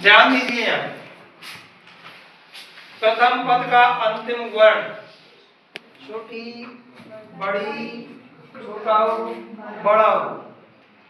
ध्यान दीजिए यहाँ प्रथम पद का अंतिम वर्ण छोटी, बड़ी, छोटा हो, बड़ा हो,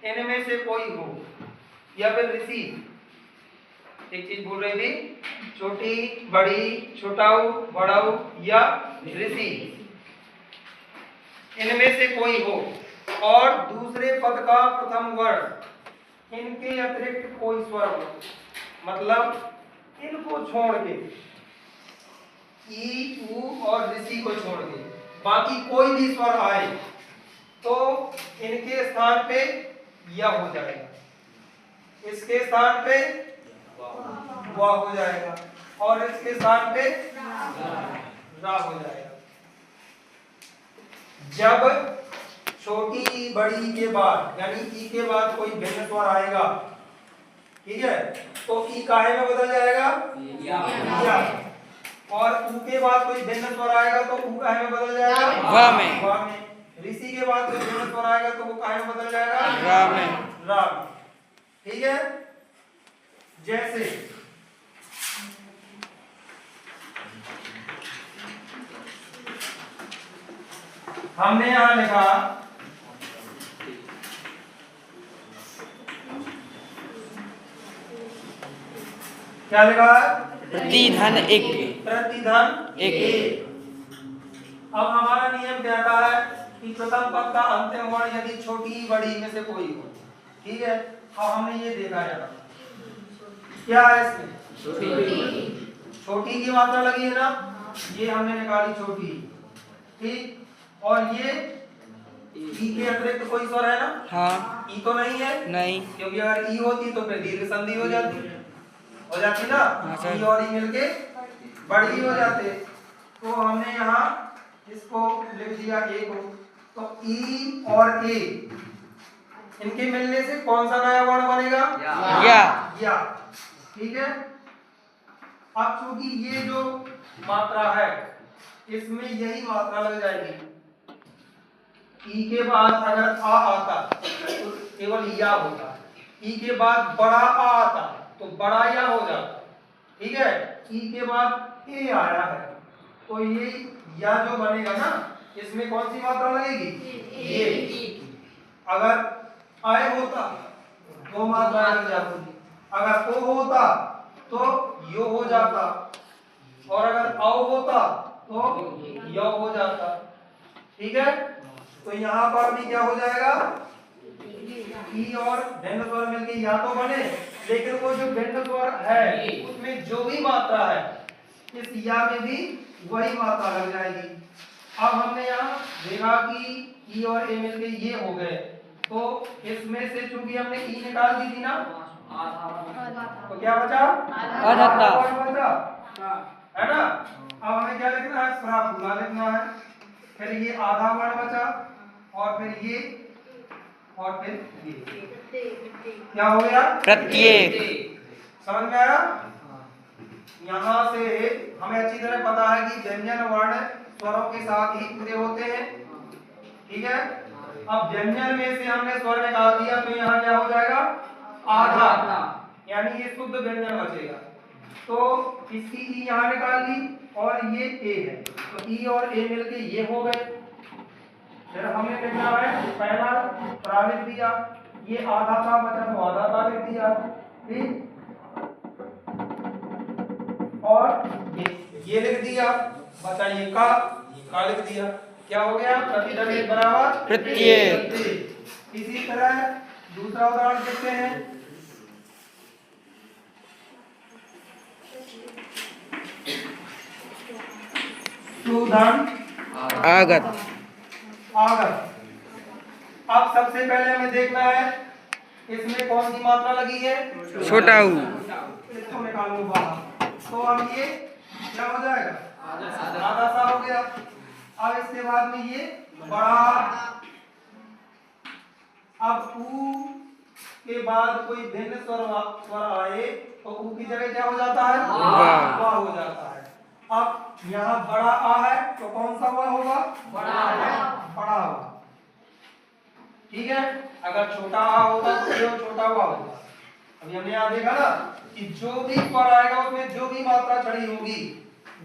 इनमें से कोई हो या फिर ऋषि, एक चीज बोल रही थी, छोटी, बड़ी, छोटा हो, बड़ा हो या ऋषि, इनमें से कोई हो और दूसरे पद का प्रथम वर्ण इनके अतिरिक्त कोई स्वर हो, मतलब इनको छोड़ के, ई, ऊ और ऋषि को छोड़ के बाकी कोई भी स्वर आए तो इनके स्थान पे या हो जाएगा, इसके स्थान पे वा हो जाएगा और इसके स्थान पे रा हो जाएगा। जब छोटी बड़ी के बाद यानी ई के बाद कोई भिन्न स्वर आएगा, ठीक है, तो ई काहे में बदल जाएगा या, और ऊ के बाद कोई भिन्न स्वर आएगा तो ऊ काहे में बदल जाएगा वा में। ऋषि के बाद कोई भिन्न स्वर आएगा तो वो काहे में बदल जाएगा रा में। रा में। ठीक है, जैसे हमने यहां लिखा क्या लिखा है, प्रतिधन एक, प्रतिधन एक। अब हमारा नियम कहता है कि प्रथम पद का अंतिम वर्ण यदि छोटी बड़ी में से कोई हो, ठीक है। अब हमने ये देखा है क्या है इसमें, छोटी की मात्रा लगी है ना, ये हमने निकाली छोटी, ठीक, और ये ई के अतिरिक्त कोई स्वर है ना, हाँ, ई तो नहीं है, नहीं, क्योंकि अगर ई होती तो फिर दीर्घ संधि हो जाती ना, हाँ, ई और ई मिलके बड़ी हो जाते। तो हमने यहाँ इसको लिख दिया ए को, तो ई और ए इनके मिलने से कौन सा नया वर्ण बनेगा या, ठीक है। अब चूंकि ये जो मात्रा है इसमें यही मात्रा लग जाएगी, ई के बाद अगर आ आता तो केवल या होता, ई के बाद बड़ा आ आता तो बड़ा या हो जाता, ठीक है। ई के बाद ए आया है तो ये या जो बनेगा ना इसमें कौन सी मात्रा लगेगी, ये। अगर आए होता दो मात्राएं लग जाती, अगर ओ होता तो यो हो जाता, और अगर औ होता तो यो हो जाता, ठीक है। तो यहाँ पर भी क्या हो जाएगा, ई और भिन्न स्वर मिलके या तो बने, लेकिन वो जो भिन्न स्वर है उसमें जो भी मात्रा है इस या में भी वही मात्रा लग जाएगी। अब हमने यहाँ देखा कि ई और ए मिलके ये हो गए, तो इसमें से चूंकि हमने ई निकाल दी थी ना, तो क्या बचा, आधा बचा, है ना। अब हमें क्या लिखना है, पूरा लिखना है, फिर ये आधा वर्ण बचा और फिर ये और फिर ये क्या हो गया, प्रत्येक। समझ में आया। यहाँ से हमें अच्छी तरह पता है कि व्यंजन वर्ण स्वरों के साथ ही पूरे होते हैं, ठीक है। अब व्यंजन में से हमने स्वर निकाल दिया तो यहाँ क्या हो जाएगा, आधा, यानी ये शुद्ध व्यंजन बचेगा। तो इसकी ई यहाँ निकाल ली और ये ए है, तो ई और ए मिलके ये हो गए। फिर हमें लिखना है पहला प्रालिख दिया, ये आधा का बचा तो आधा का लिख दिया, ठीक, और ये लिख दिया, बचा ये का लिख दिया, क्या हो गया, प्रतिधन एक बराबर प्रत्येक। इसी तरह दूसरा उदाहरण देखते हैं। सुधन आगत, आगत। अब सबसे पहले हमें देखना है इसमें कौन सी मात्रा लगी है, छोटा ऊ, इसको निकाल लो बाहर, तो अब ये क्या हो जाएगा, आधा सा हो गया। अब इसके बाद में ये बड़ा, अब ऊ के बाद कोई भिन्न स्वर आए तो ऊ की जगह क्या हो जाता है, वा हो जाता है। अब यहाँ बड़ा आ है तो कौन सा वा होगा, बड़ा होगा, ठीक है। अगर छोटा आ होगा तो छोटा वा होगा। अभी हमने यहाँ देखा ना कि जो भी स्वर आएगा उसमें जो भी मात्रा चढ़ी होगी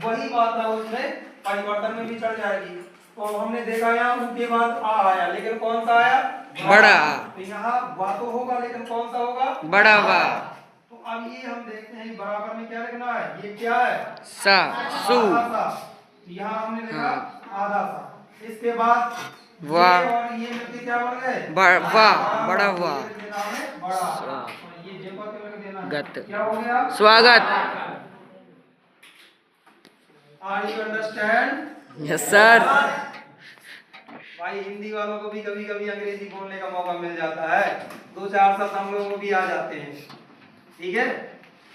वही मात्रा उसमें परिवर्तन में भी चढ़ जाएगी। तो हमने देखा यहाँ ऊ के बाद आ आया, लेकिन कौन सा आया? बड़ा। तो यहाँ वा तो होगा लेकिन कौन सा होगा? बड़ा वा। तो अब ये हम देखते हैं बराबर में क्या लिखना है। ये क्या है? सा सु। आधा सा। यहाँ हमने लिखा आधा सा। इसके बाद वाह ये और ये मिलके क्या बन गए? वाह बड़ा वाह बड़ा। ये जेबा के लग देना है। गत। क्या हो गया? स्वागत। Are you understand? Yes sir. भाई हिंदी वालों को भी कभी कभी अंग्रेजी बोलने का मौका मिल जाता है, दो चार शब्द हम लोगों को भी आ जाते हैं। ठीक है,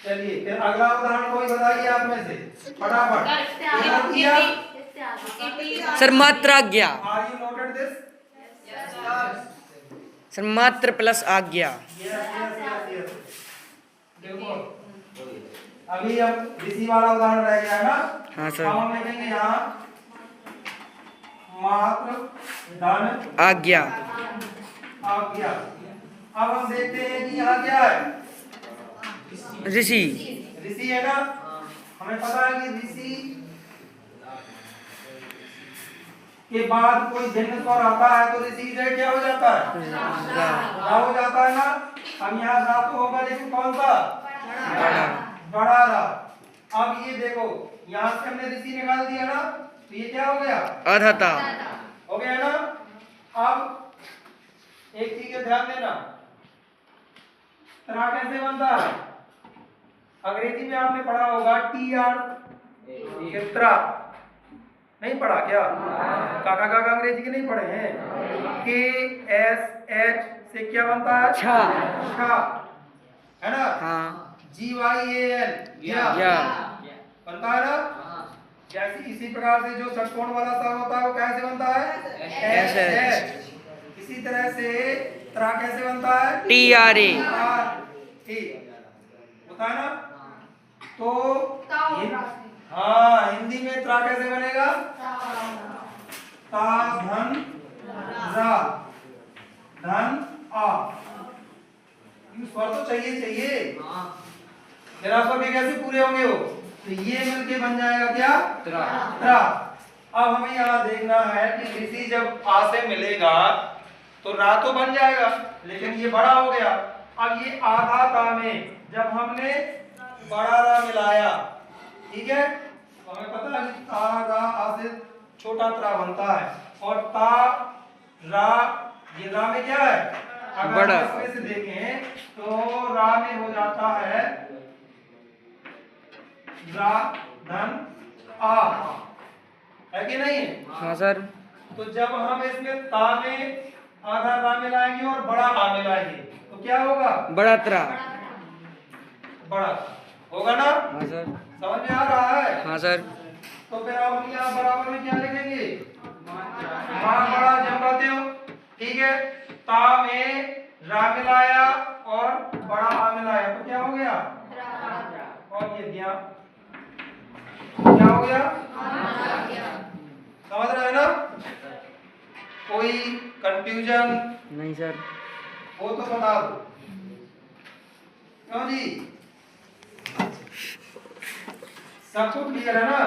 चलिए फिर अगला उदाहरण कोई बताइए आप में से फटाफट। सर मात्र आज्ञा। Are you noted this? Sir मात्र प्लस आज्ञा। Yes. बिल्कुल। अभी अब इसी वाला उदाहरण रह गया है ना? हाँ सर। हम लिखेंगे यहाँ मात्र धन आज्ञा। आज्ञा। अब हम देखते हैं कि यहाँ क्या है? ऋषि। ऋषि है ना? हमें पता है कि ऋषि के बाद कोई भिन्न स्वर आता है तो ऋषि से क्या हो जाता है? रा हो जाता है ना? हम यहाँ रा तो होगा लेकिन कौन सा? बड़ा रा। अब ये देखो यहाँ से हमने ऋषि निकाल दिया ना, तो ये क्या हो गया? अधता। हो गया ना? अब एक चीज ध्यान देना, त्रा कैसे बनता है? अंग्रेजी में आपने पढ़ा होगा TR, त्रा नहीं पढ़ा क्या? काका काका अंग्रेजी के नहीं पढ़े हैं? KSH से क्या बनता है? छा। छा है ना? हाँ। GYAN या। बनता है ना? जैसे इसी प्रकार से जो षटकोण वाला सा होता है वो कैसे बनता है? SH। इसी तरह से त्रा कैसे बनता है? TRA। होता है ना? तो हाँ, हिंदी में त्रा कैसे बनेगा? ता धन रा धन आ। ये स्वर तो चाहिए। जरा स्वर के कैसे पूरे होंगे वो? तो ये मिलके बन जाएगा क्या? त्रा। अब हमें यहाँ देखना है कि ऋषि जब आ से मिलेगा तो रा तो बन जाएगा, लेकिन ये बड़ा हो गया। अब ये आधा ता में जब हमने बड़ा रा मिलाया, ठीक है, तो हमें पता है कि ता रा आ से छोटा त्रा बनता है और ता रा, ये रा में क्या है? अगर बड़ा। इसमें से देखें तो रा में हो जाता है रा धन आ, है कि नहीं? हाँ सर। तो जब हम इसमें ता में आधा रा मिलाएंगे और बड़ा आ मिलाएंगे तो क्या होगा? बड़ा त्रा। बड़ा होगा ना? हाँ सर। समझ में आ रहा है? हाँ सर। तो फिर आप यहाँ बराबर में क्या लिखेंगे? वहां बड़ा जमते हो, ठीक है। ता में रा मिलाया और बड़ा आ मिलाया तो क्या हो गया? और ये दिया क्या हो गया? समझ रहे हैं ना? कोई कंफ्यूजन नहीं सर। हो तो बता दो। क्यों जी? सब कुछ क्लियर है ना?